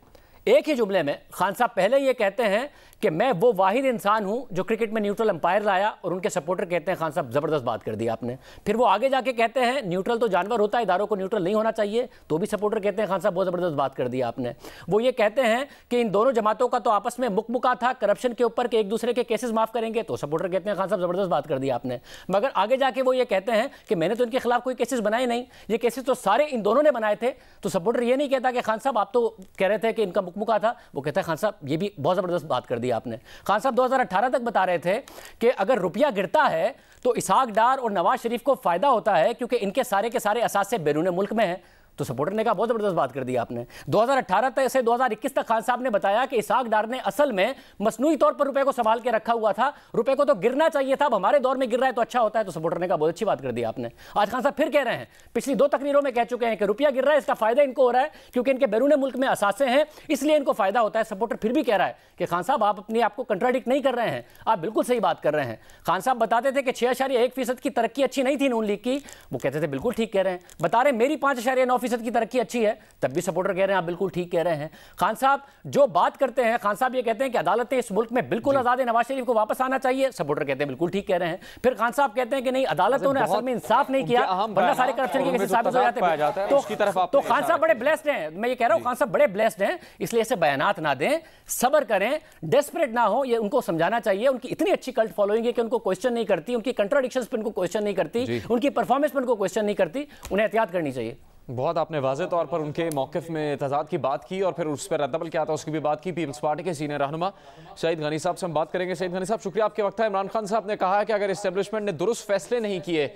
Speaker 2: एक ही जुमले में खान साहब पहले ये कहते हैं कि मैं वो वाहिद इंसान हूं जो क्रिकेट में न्यूट्रल अंपायर लाया, और उनके सपोर्टर कहते हैं खान साहब ज़बरदस्त बात कर दी आपने। फिर वो आगे जाके कहते हैं न्यूट्रल तो जानवर होता है, इदारों को न्यूट्रल नहीं होना चाहिए, तो भी सपोर्टर कहते हैं खान साहब बहुत ज़बरदस्त बात कर दी आपने। वो ये कहते हैं कि इन दोनों जमातों का तो आपस में मुकमुका था करप्शन के ऊपर कि एक दूसरे के केसेस माफ़ करेंगे, तो सपोर्टर कहते हैं खान साहब ज़बरदस्त बात कर दी आपने। मगर आगे जाके वो ये कहते हैं कि मैंने तो इनके खिलाफ कोई केसेस बनाए नहीं, ये केसेस तो सारे इन दोनों ने बनाए थे। तो सपोर्टर ये नहीं कहता कि खान साहब आप तो कह रहे थे कि इनका मुकमुका था, वो कहता है खान साहब ये भी बहुत ज़बरदस्त बात कर दी आपने। खान साहब 2018 तक बता रहे थे कि अगर रुपया गिरता है तो इसहाक डार और नवाज शरीफ को फायदा होता है क्योंकि इनके सारे के सारे असासे बैरून मुल्क में हैं। तो सपोर्टर ने कहा बहुत ज़बरदस्त बात कर दी आपने। 2018 से 2021 तक खान साहब ने बताया कि इसहाक डार ने असल में मसनूई तौर पर रुपए को संभाल के रखा हुआ था, रुपए को तो गिरना चाहिए था, अब हमारे दौर में गिर रहा है तो अच्छा होता है। तो सपोर्टर ने कहा बहुत अच्छी बात कर दी आपने। आज खान साहब फिर कह रहे हैं, पिछली 2 तकरीरों में कह चुके हैं कि रुपया गिर रहा है, इसका फायदा इनको हो रहा है क्योंकि इनके बैरून मुल्क में असासे हैं, इसलिए इनको फायदा होता है। सपोर्टर फिर भी कह रहा है कि खान साहब आप अपने आप को कंट्राडिक्ट नहीं कर रहे हैं, आप बिल्कुल सही बात कर रहे हैं। खान साहब बताते थे कि 6.1% की तरक्की अच्छी नहीं थी नून लीग की, वो कहते थे बिल्कुल ठीक कह रहे हैं। बता रहे मेरी 5.9% की तरक्की अच्छी है, तब भी सपोर्टर कह रहे हैं आप बिल्कुल ठीक कह रहे हैं। खान साहब जो बात करते हैं, खान साहब ये कहते हैं कि अदालतें इस मुल्क में बिल्कुल आजाद है, नवाज शरीफ को वापस आना चाहिए, सपोर्टर कहते हैं बिल्कुल ठीक कह रहे हैं। फिर खान साहब कहते हैं कि नहीं अदालतों ने असल में इंसाफ नहीं किया, वरना सारे करप्शन के केसेस साबित हो जाते हैं। तो खान साहब बड़े ब्लेस्ड हैं, मैं ये कह रहा हूं खान साहब बड़े ब्लेस्ड हैं, इसलिए ऐसे बयानात ना दें, सब्र करें, डेस्परेट ना हो, ये उनको समझाना चाहिए। उनकी इतनी अच्छी कल्ट फॉलोइंग है कि उनको क्वेश्चन नहीं करती, उनकी कंट्राडिक्शंस पे उनको क्वेश्चन नहीं करती, उनकी परफॉर्मेंस पे उनको क्वेश्चन नहीं करती, उन्हें एहतियात करनी चाहिए।
Speaker 1: बहुत आपने वाज़े तौर पर उनके मौक़िफ़ में तज़ाद की बात की और फिर उस पर रद्दअमल क्या था उसकी भी बात की। पीपल्स पार्टी के सीनियर रहनुमा सईद गनी साहब से हम बात करेंगे। सईद गनी साहब शुक्रिया, आपके वक्त है। इमरान खान साहब ने कहा कि अगर इस्टेब्लिशमेंट ने दुरुस्त फैसले नहीं किए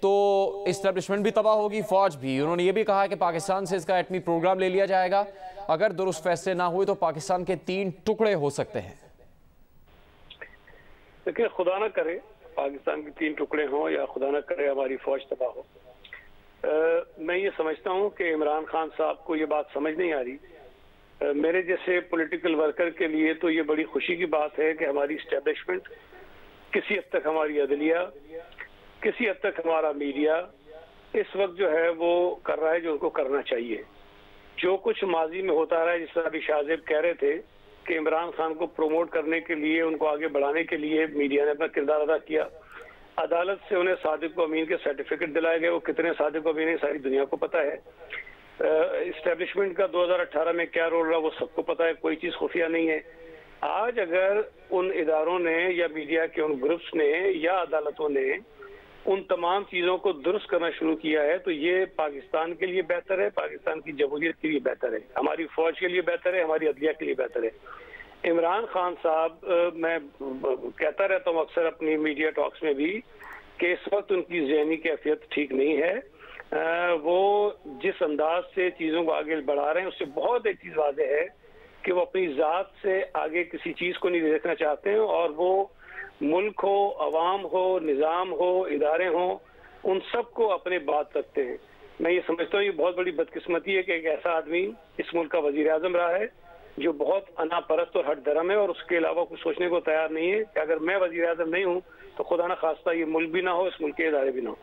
Speaker 1: तो इस्टेब्लिशमेंट भी तबाह होगी, फ़ौज भी। उन्होंने ये भी कहा कि पाकिस्तान से इसका एटमी प्रोग्राम ले लिया जाएगा, अगर दुरुस्त फैसले ना हुए तो पाकिस्तान के 3 टुकड़े हो सकते हैं।
Speaker 5: देखिए, खुदा ना करे पाकिस्तान के 3 टुकड़े हों या खुदा ना करे हमारी फौज तबाह हो। मैं ये समझता हूँ कि इमरान खान साहब को ये बात समझ नहीं आ रही। मेरे जैसे पॉलिटिकल वर्कर के लिए तो ये बड़ी खुशी की बात है कि हमारी इस्टेब्लिशमेंट, किसी हद तक हमारी अदलिया, किसी हद तक हमारा मीडिया इस वक्त जो है वो कर रहा है जो उनको करना चाहिए। जो कुछ माजी में होता रहा है, जिस तरह अभी शाहजेब कह रहे थे कि इमरान खान को प्रमोट करने के लिए, उनको आगे बढ़ाने के लिए मीडिया ने अपना किरदार अदा किया। अदालत से उन्हें सादिक अमीन के सर्टिफिकेट दिलाए गए, वो कितने सादिक अमीन है सारी दुनिया को पता है। इस्टेब्लिशमेंट का 2018 में क्या रोल रहा वो सबको पता है, कोई चीज़ खुफिया नहीं है। आज अगर उन इदारों ने या मीडिया के उन ग्रुप्स ने या अदालतों ने उन तमाम चीज़ों को दुरुस्त करना शुरू किया है तो ये पाकिस्तान के लिए बेहतर है, पाकिस्तान की जमहूरियत के लिए बेहतर है, हमारी फौज के लिए बेहतर है, हमारी अदलिया के लिए बेहतर है। इमरान खान साहब, मैं कहता रहता हूँ अक्सर अपनी मीडिया टॉक्स में भी कि इस वक्त उनकी ज़हनी कैफियत ठीक नहीं है। वो जिस अंदाज से चीज़ों को आगे बढ़ा रहे हैं उससे बहुत एक चीज़ वाज़ेह है कि वो अपनी ज़ात से आगे किसी चीज़ को नहीं देखना चाहते हैं और वो मुल्क हो, अवाम हो, निज़ाम हो, इदारे हो, उन सब को अपने बात रखते हैं। मैं ये समझता हूँ ये बहुत बड़ी बदकिस्मती है कि एक ऐसा आदमी इस मुल्क का वज़ीर आज़म रहा है जो बहुत अनापरस्त और हट धर्म है और उसके अलावा कुछ सोचने को तैयार नहीं है कि अगर मैं वज़ीर आज़म नहीं हूँ तो खुदा न खास्ता ये मुल्क भी ना हो, इस मुल्क के इदारे भी ना हो।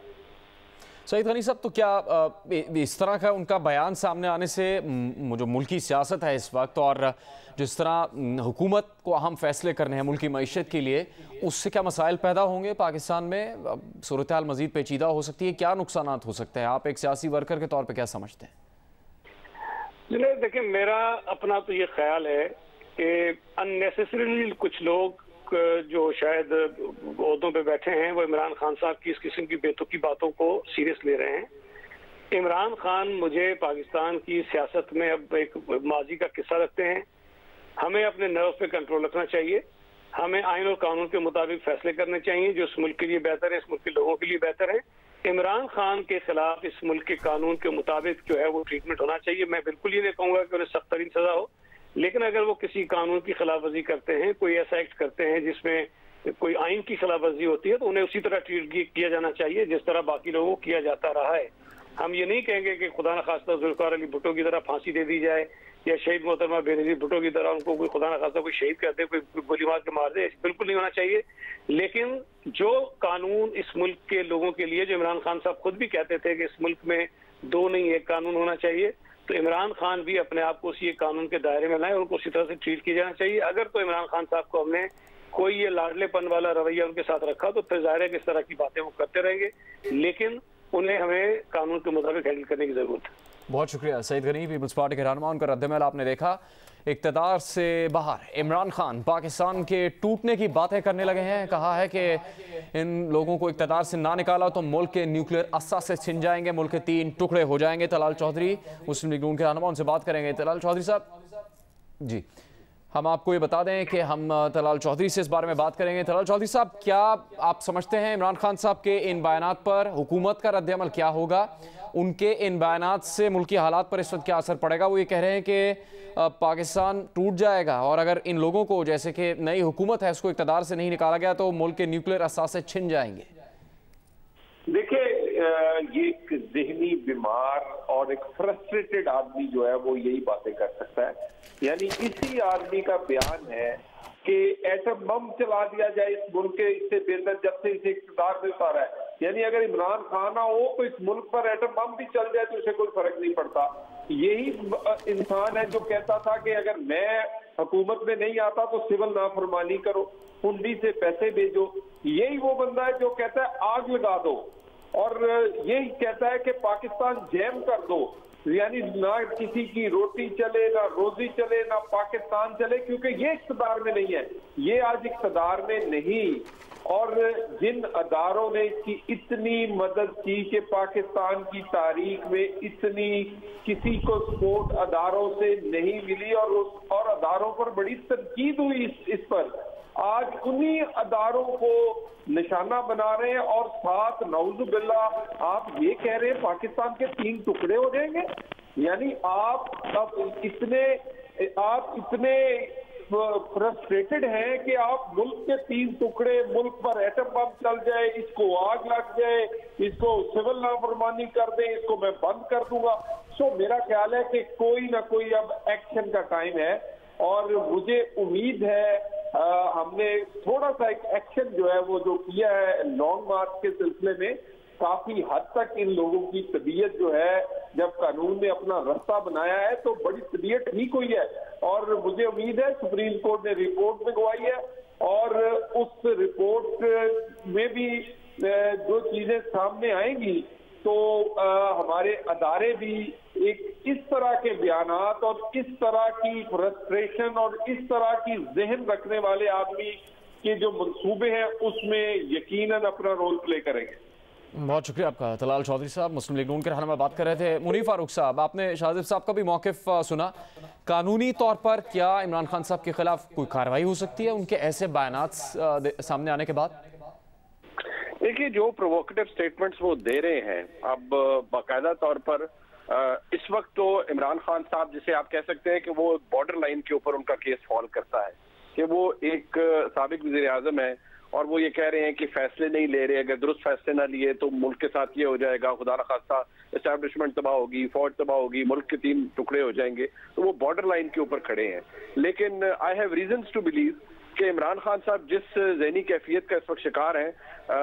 Speaker 1: सईद गनी साहब, तो क्या इस तरह का उनका बयान सामने आने से जो मुल्की सियासत है इस वक्त और जिस तरह हुकूमत को अहम फैसले करने हैं मुल्क की मईशत के लिए, उससे क्या मसाइल पैदा होंगे पाकिस्तान में? सूरत हाल मजीद पेचीदा हो सकती है, क्या नुकसान हो सकते हैं? आप एक सियासी वर्कर के तौर पर क्या समझते हैं?
Speaker 5: देखिए, मेरा अपना तो ये ख्याल है कि अननेसेसरीली कुछ लोग जो शायद ओहदों पे बैठे हैं वो इमरान खान साहब की इस किस्म की बेतुकी बातों को सीरियस ले रहे हैं। इमरान खान मुझे पाकिस्तान की सियासत में अब एक माजी का किस्सा रखते हैं। हमें अपने नर्व पे कंट्रोल रखना चाहिए, हमें आइन और कानून के मुताबिक फैसले करने चाहिए जो इस मुल्क के लिए बेहतर है, इस मुल्क के लोगों के लिए बेहतर है। इमरान खान के खिलाफ इस मुल्क के कानून के मुताबिक जो है वो ट्रीटमेंट होना चाहिए। मैं बिल्कुल ये नहीं कहूँगा कि उन्हें सख्त तरीन सजा हो, लेकिन अगर वो किसी कानून की खिलाफ वर्जी करते हैं, कोई ऐसा एक्ट करते हैं जिसमें कोई आइन की खिलाफ वर्जी होती है, तो उन्हें उसी तरह ट्रीट किया जाना चाहिए जिस तरह बाकी लोगों को किया जाता रहा है। हम ये नहीं कहेंगे कि खुदा न खास्ता जुल्फिकार अली भुट्टो की तरह फांसी दे दी जाए या शहीद मोहतरमा बेनज़ीर भुट्टो की तरह उनको कोई खुदा न खास्ता कोई शहीद कर दे, कोई गोली मार के मार दे, बिल्कुल नहीं होना चाहिए। लेकिन जो कानून इस मुल्क के लोगों के लिए, जो इमरान खान साहब खुद भी कहते थे कि इस मुल्क में दो नहीं एक कानून होना चाहिए, तो इमरान खान भी अपने आप को उसी कानून के दायरे में लाए, उनको उसी तरह से ट्रीट किया जाना चाहिए। अगर तो इमरान खान साहब को हमने कोई ये लाडलेपन वाला रवैया उनके साथ रखा तो फिर जाहिर है कि इस तरह की बातें वो करते रहेंगे, लेकिन उन्हें हमें कानून के मुताबिक हैंडल करने की जरूरत है।
Speaker 1: बहुत शुक्रिया सईद गनी, पीपल्स पार्टी के रहनुमा। उनका रद्दमल आपने देखा। इक़्तिदार से बाहर इमरान खान पाकिस्तान के टूटने की बातें करने लगे हैं। कहा है कि इन लोगों को इक़्तिदार से ना निकाला तो मुल्क के न्यूक्लियर असासे छिन जाएंगे, मुल्क के 3 टुकड़े हो जाएंगे। तलाल चौधरी मुस्लिम लीग नून के रहनुमा, उनसे बात करेंगे। तलाल चौधरी साहब जी, हम आपको ये बता दें कि हम तलाल चौधरी से इस बारे में बात करेंगे। तलाल चौधरी साहब, क्या आप समझते हैं इमरान खान साहब के इन बयानात पर हुकूमत का रद्दअमल क्या होगा? उनके इन बयानात से मुल्की हालात पर इस वक्त क्या असर पड़ेगा? वो ये कह रहे हैं कि पाकिस्तान टूट जाएगा और अगर इन लोगों को, जैसे कि नई हुकूमत है, उसको इक़्तिदार से नहीं निकाला गया तो मुल्क के न्यूक्लियर असासे छिन जाएंगे।
Speaker 6: देखिए, ये एक ज़हनी बीमार और एक फ्रस्ट्रेटेड आदमी जो है वो यही बातें कर सकता है। यानी इसी आदमी का बयान है कि एटम बम चला दिया जाए इस मुल्क के, इससे बेहतर जब से इसे इक़्तिदार में उतारा है। यानी अगर इमरान खान ना हो तो इस मुल्क पर एटम बम भी चल जाए तो उसे कोई फर्क नहीं पड़ता। यही इंसान है जो कहता था कि अगर मैं हुकूमत में नहीं आता तो सिविल नाफरमानी करो, हुंडी से पैसे भेजो। यही वो बंदा है जो कहता है आग लगा दो और यही कहता है कि पाकिस्तान जैम कर दो। यानी ना किसी की रोटी चले, ना रोजी चले, ना पाकिस्तान चले, क्योंकि ये इक़्तिदार में नहीं है। ये आज इक़्तिदार में नहीं। और जिन अदारों ने इसकी इतनी मदद की कि पाकिस्तान की तारीख में इतनी किसी को सपोर्ट अदारों से नहीं मिली और अदारों पर बड़ी तनकीद हुई इस पर, आज उन्हीं अदारों को निशाना बना रहे हैं और साथ नौजुबिल्लाह आप ये कह रहे हैं पाकिस्तान के 3 टुकड़े हो जाएंगे। यानी आप अब इतने फ्रस्ट्रेटेड हैं कि आप मुल्क के 3 टुकड़े, मुल्क पर एटम बम चल जाए, इसको आग लग जाए, इसको सिविल नाफरमानी कर दें, इसको मैं बंद कर दूंगा। सो मेरा ख्याल है कि कोई ना कोई अब एक्शन का टाइम है और मुझे उम्मीद है हमने थोड़ा सा एक एक्शन जो है वो जो किया है लॉन्ग मार्च के सिलसिले में, काफी हद तक इन लोगों की तबीयत जो है, जब कानून ने अपना रास्ता बनाया है तो बड़ी तबीयत ठीक हुई है। और मुझे उम्मीद है सुप्रीम कोर्ट ने रिपोर्ट मंगवाई है और उस रिपोर्ट में भी जो चीजें सामने आएंगी तो हमारे अदारे भी एक इस तरह के बयानात और इस तरह की फ्रस्ट्रेशन और इस तरह की जहन रखने वाले आदमी के जो मंसूबे हैं उसमें यकीनन अपना रोल प्ले करेंगे।
Speaker 1: बहुत शुक्रिया आपका तलाल चौधरी साहब, मुस्लिम लीग नून के रहनुमा बात कर रहे थे। मुनीर फारूक साहब, आपने शाहजेब साहब का भी मौक़िफ़ सुना। कानूनी तौर पर क्या इमरान खान साहब के खिलाफ कोई कार्रवाई हो सकती है उनके ऐसे बयानात सामने आने के बाद?
Speaker 4: देखिए, जो प्रोवोकेटिव स्टेटमेंट्स वो दे रहे हैं, अब बाकायदा तौर पर इस वक्त तो इमरान खान साहब, जिसे आप कह सकते हैं कि वो बॉर्डर लाइन के ऊपर उनका केस फॉल करता है कि वो एक साबिक वज़ीर आज़म है और वो ये कह रहे हैं कि फैसले नहीं ले रहे, अगर दुरुस्त फैसले ना लिए तो मुल्क के साथ ये हो जाएगा, खुदा न खास्ता एस्टैब्लिशमेंट तबाह होगी, फौज तबाह होगी, मुल्क के 3 टुकड़े हो जाएंगे। तो वो बॉर्डर लाइन के ऊपर खड़े हैं। लेकिन I have reasons to believe कि इमरान खान साहब जिस ज़हनी कैफियत का इस वक्त शिकार हैं,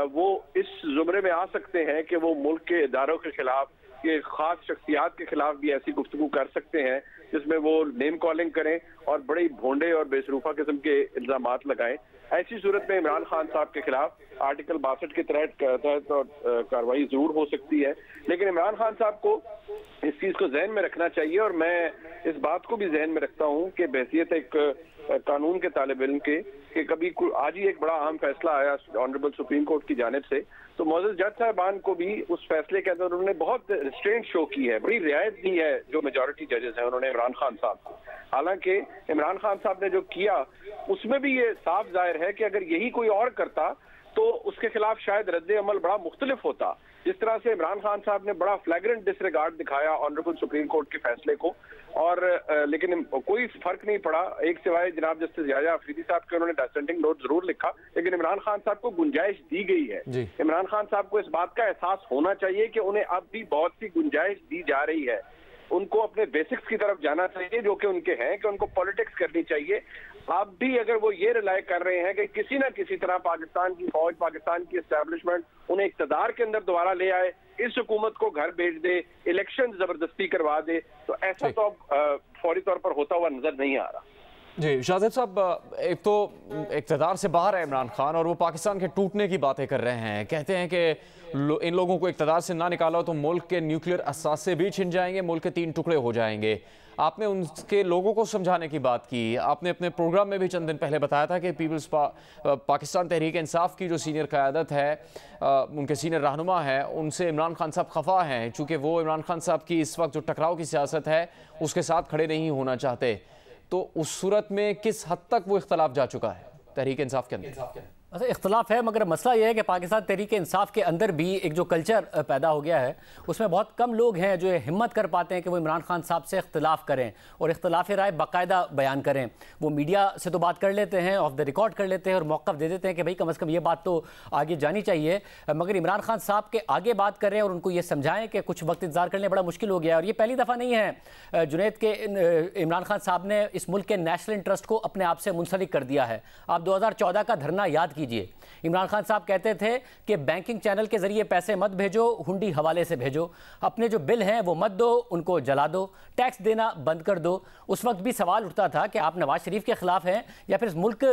Speaker 4: वो इस जुमरे में आ सकते हैं कि वो मुल्क के इदारों के खिलाफ, के खास शख्सियात के खिलाफ भी ऐसी गुफ्तगू कर सकते हैं जिसमें वो नेम कॉलिंग करें और बड़े भोंडे और बेसरूफा किस्म के इल्जामात लगाएं। ऐसी सूरत में इमरान खान साहब के खिलाफ आर्टिकल 62 के तहत कार्रवाई जरूर हो सकती है। लेकिन इमरान खान साहब को इस चीज को जहन में रखना चाहिए, और मैं इस बात को भी जहन में रखता हूँ कि बहसियत एक कानून के तालिब इल्म के, कि कभी आज ही एक बड़ा अहम फैसला आया ऑनरेबल सुप्रीम कोर्ट की जानिब से, तो मौजूद जज साहबान को भी उस फैसले के अंदर उन्होंने बहुत रिस्ट्रेंट शो की है, बड़ी रियायत दी है जो मेजॉरिटी जजेस हैं उन्होंने इमरान खान साहब को। हालांकि इमरान खान साहब ने जो किया उसमें भी ये साफ जाहिर है कि अगर यही कोई और करता तो उसके खिलाफ शायद रद्द अमल बड़ा मुख्तलिफ होता। जिस तरह से इमरान खान साहब ने बड़ा फ्लैग्रेंट डिसरिगार्ड दिखाया ऑनरेबल सुप्रीम कोर्ट के फैसले को, और लेकिन कोई फर्क नहीं पड़ा, एक सिवाय जनाब जस्टिस याया अफरीदी साहब के, उन्होंने डिसेंटिंग नोट जरूर लिखा, लेकिन इमरान खान साहब को गुंजाइश दी गई है। इमरान खान साहब को इस बात का एहसास होना चाहिए कि उन्हें अब भी बहुत सी गुंजाइश दी जा रही है। उनको अपने बेसिक्स की तरफ जाना चाहिए जो कि उनके हैं, कि उनको पॉलिटिक्स करनी चाहिए। अब भी अगर वो ये रिलाई कर रहे हैं कि किसी ना किसी तरह पाकिस्तान की फौज, पाकिस्तान की एस्टैब्लिशमेंट उन्हें इक़्तिदार के अंदर दोबारा ले आए, इस हुकूमत को घर भेज दे, इलेक्शन जबरदस्ती करवा दे, तो ऐसा तो अब फौरी तौर पर होता हुआ नजर नहीं आ रहा।
Speaker 1: जी शाहजेब साहब, एक तो इक़्तिदार से बाहर है इमरान खान और वो पाकिस्तान के टूटने की बातें कर रहे हैं, कहते हैं कि इन लोगों को इक़्तिदार से ना निकाला तो मुल्क के न्यूक्लियर असासे भी छिन जाएंगे, मुल्क के 3 टुकड़े हो जाएंगे। आपने उनके लोगों को समझाने की बात की, आपने अपने प्रोग्राम में भी चंद दिन पहले बताया था कि पाकिस्तान तहरीक इंसाफ की जो सीनियर क़यादत है, उनके सीनियर रहनुमा है, उनसे इमरान खान साहब खफा हैं, चूँकि वो इमरान खान साहब की इस वक्त जो टकराव की सियासत है उसके साथ खड़े नहीं होना चाहते। तो उस सूरत में किस हद तक वो इख्तलाफ जा चुका है तहरीक इंसाफ के अंदर?
Speaker 2: अच्छा, इख्तलाफ है, मगर मसला यह है कि पाकिस्तान तहरीक इंसाफ के अंदर भी एक जो कल्चर पैदा हो गया है उसमें बहुत कम लोग हैं जो हिम्मत कर पाते हैं कि वो इमरान खान साहब से इख्तलाफ करें और इख्तलाफ राय बाकायदा बयान करें। वो मीडिया से तो बात कर लेते हैं, ऑफ द रिकॉर्ड कर लेते हैं और मौक़िफ़ दे देते हैं कि भाई कम अज़ कम ये बात तो आगे जानी चाहिए, मगर इमरान खान साहब के आगे बात करें और उनको ये समझाएं कि कुछ वक्त इंतज़ार करने बड़ा मुश्किल हो गया। और ये पहली दफ़ा नहीं है जुनैद के इमरान खान साहब ने इस मुल्क के नेशनल इंटरेस्ट को अपने आप से मुंसलिक कर दिया है। आप 2014 का धरना याद कीजिए, इमरान खान साहब कहते थे कि बैंकिंग चैनल के जरिए पैसे मत भेजो, हुंडी हवाले से भेजो, अपने जो बिल हैं वो मत दो, उनको जला दो, टैक्स देना बंद कर दो। उस वक्त भी सवाल उठता था कि आप नवाज शरीफ के खिलाफ हैं या फिर इस मुल्क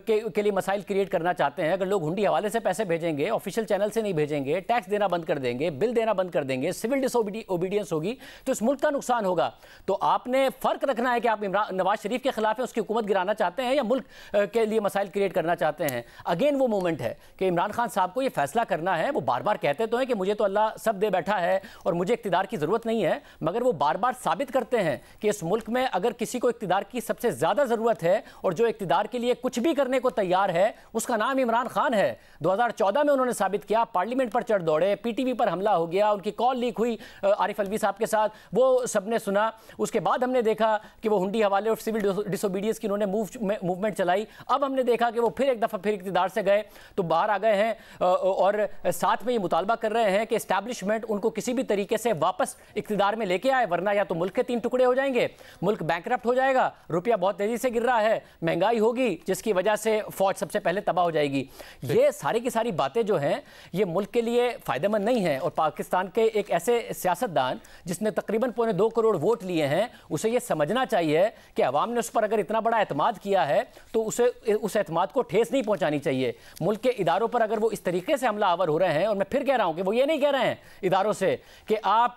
Speaker 2: के लिए मसाइल क्रिएट करना चाहते हैं। अगर लोग हुंडी हवाले से पैसे भेजेंगे, ऑफिशियल चैनल से नहीं भेजेंगे, टैक्स देना बंद कर देंगे, बिल देना बंद कर देंगे, सिविल डिसओबीडियंस होगी तो इस मुल्क का नुकसान होगा। तो आपने फर्क रखना है कि आप नवाज शरीफ के खिलाफ है, उसकी हुकूमत गिराना चाहते हैं या मुल्क के लिए मसाइल क्रिएट करना चाहते हैं। अगेन वो मोमेंट है कि इमरान खान साहब को ये फैसला करना है। वो बार बार कहते तो हैं कि मुझे तो अल्लाह सब दे बैठा है और मुझे इख्तिदार की ज़रूरत नहीं है, मगर वो बार बार साबित करते हैं कि इस मुल्क में अगर किसी को इख्तिदार की सबसे ज़्यादा ज़रूरत है और जो इख्तिदार के लिए कुछ भी करने को तैयार है उसका नाम इमरान खान है। 2014 में उन्होंने साबित किया, पार्लियामेंट पर चढ़ दौड़े, PTV पर हमला हो गया, उनकी कॉल लीक हुई आरिफ अलवी साहब के साथ, वो सबने सुना। उसके बाद हमने देखा कि वो हुंडी हवाले और सिविल डिसोबीडियंस की उन्होंने मूवमेंट चलाई। अब हमने देखा कि वो फिर एक दफ़ा फिर इख्तिदार से गए तो बाहर आ गए हैं और साथ में ये मुतालबा कर रहे हैं कि एस्टैब्लिशमेंट उनको किसी भी तरीके से वापस इख्तिदार में लेके आए, वरना या तो मुल्क के 3 टुकड़े हो जाएंगे, मुल्क बैंकरप्ट हो जाएगा, रुपया बहुत तेजी से गिर रहा है, महंगाई होगी जिसकी वजह से फौज सबसे पहले तबाह हो जाएगी। ये सारी की सारी बातें जो हैं ये मुल्क के लिए फ़ायदेमंद नहीं है। और पाकिस्तान के एक ऐसे सियासतदान जिसने तकरीबन 2.25 करोड़ वोट लिए हैं, उसे ये समझना चाहिए कि अवाम ने उस पर अगर इतना बड़ा एतमाद किया है तो उसे उस एतमाद को ठेस नहीं पहुंचानी चाहिए। मुल्क के इदारों पर अगर वो इस तरीके से हमला आवर हो रहे हैं, और मैं फिर कह रहा हूं कि वो ये नहीं कह रहे हैं इदारों से कि आप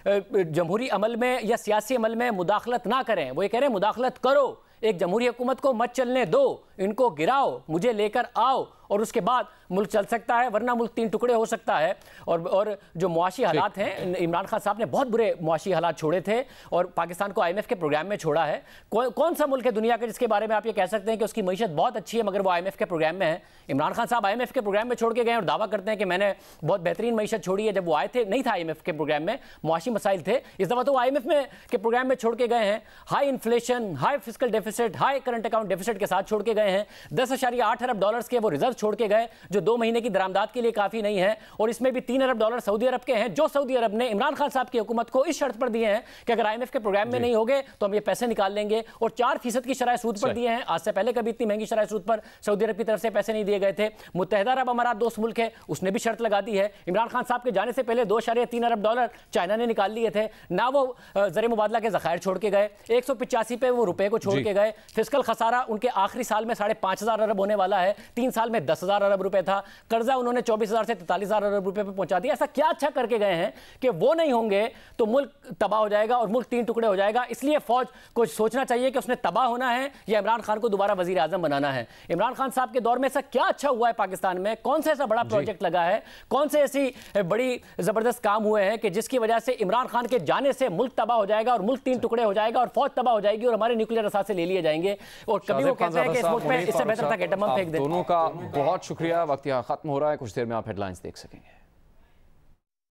Speaker 2: जमहूरी अमल में या सियासी अमल में मुदाखलत ना करें, वो ये कह रहे हैं मुदाखलत करो, एक जमहूरी हुकूमत को मत चलने दो, इनको गिराओ, मुझे लेकर आओ और उसके बाद मुल्क चल सकता है, वरना मुल्क तीन टुकड़े हो सकता है। और जो मुआशी हालात हैं, इमरान खान साहब ने बहुत बुरे मुआशी हालात छोड़े थे और पाकिस्तान को IMF के प्रोग्राम में छोड़ा है। कौन सा मुल्क है दुनिया का जिसके बारे में आप ये कह सकते हैं कि उसकी मईशत बहुत अच्छी है मगर वो IMF के प्रोग्राम में है? इमरान खान साहब IMF के प्रोग्राम में छोड़ के गए और दावा करते हैं कि मैंने बहुत बेहतरीन मईशत छोड़ी है। जब वो आए थे नहीं था IMF के प्रोग्राम में, मुआशी मसाइल थे। इस दफा तो IMF के प्रोग्राम में छोड़ के गए हैं। High inflation, high fiscal deficit, high current account deficit के साथ छोड़ के गए हैं। 10.8 अरब डॉलर्स के वो रिजर्व छोड़ के गए जो 2 महीने की दरामदाद के लिए काफी नहीं है। और इसमें भी 3 अरब डॉलर सऊदी अरब के हैं, जो सऊदी अरब ने इमरान खान साहब की हुकूमत को इस शर्त पर दिए हैं कि अगर IMF के प्रोग्राम में नहीं होगे तो हम ये पैसे निकाल लेंगे। और 4% की शरह सूद पर दिए हैं। आज से पहले कभी इतनी महंगी शरह सूद पर सऊदी अरब की तरफ से पैसे नहीं दिए गए थे। मुत्तहिदा अरब अमारात दोस्त मुल्क है, उसने भी शर्त लगा दी है। इमरान खान साहब के जाने से पहले 2.3 अरब डॉलर चाइना ने निकाल लिए थे ना। वो ज़र मुबादला के ज़खायर छोड़ के गए, 185 पे वो रुपए को छोड़ के गए। फिस्कल खसारा उनके आखिरी साल में 5,500 अरब होने वाला है। 3 साल में 10,000 अरब रुपए था। कर्जा उन्होंने 24,000 से 43,000 अरब रुपए पे पहुंचा दिया। ऐसा क्या अच्छा करके गए हैं कि वो नहीं होंगे तो मुल्क तबाह हो जाएगा और मुल्क तीन टुकड़े हो जाएगा। इसलिए फौज को सोचना चाहिए कि उसने तबाह होना है या इमरान खान को दोबारा वजीर आजम बनाना है। इमरान खान साहब के दौर में ऐसा क्या अच्छा हुआ है पाकिस्तान में? कौन सा ऐसा बड़ा प्रोजेक्ट लगा है? कौन से ऐसी बड़ी जबरदस्त काम हुए हैं कि जिसकी वजह से इमरान खान के जाने से मुल्क तबाह हो जाएगा और मुल्क तीन टुकड़े हो जाएगा और फौज तबाह हो जाएगी और हमारे न्यूक्लियर असासे ले लिए जाएंगे? और कभी वो कहते हैं कि इस मुल्क में इससे बेहतर था कि एटम बम फेंक दें।
Speaker 1: दोनों का बहुत शुक्रिया। वक्त यहाँ खत्म हो रहा है, कुछ देर में आप हेडलाइंस देख सकेंगे।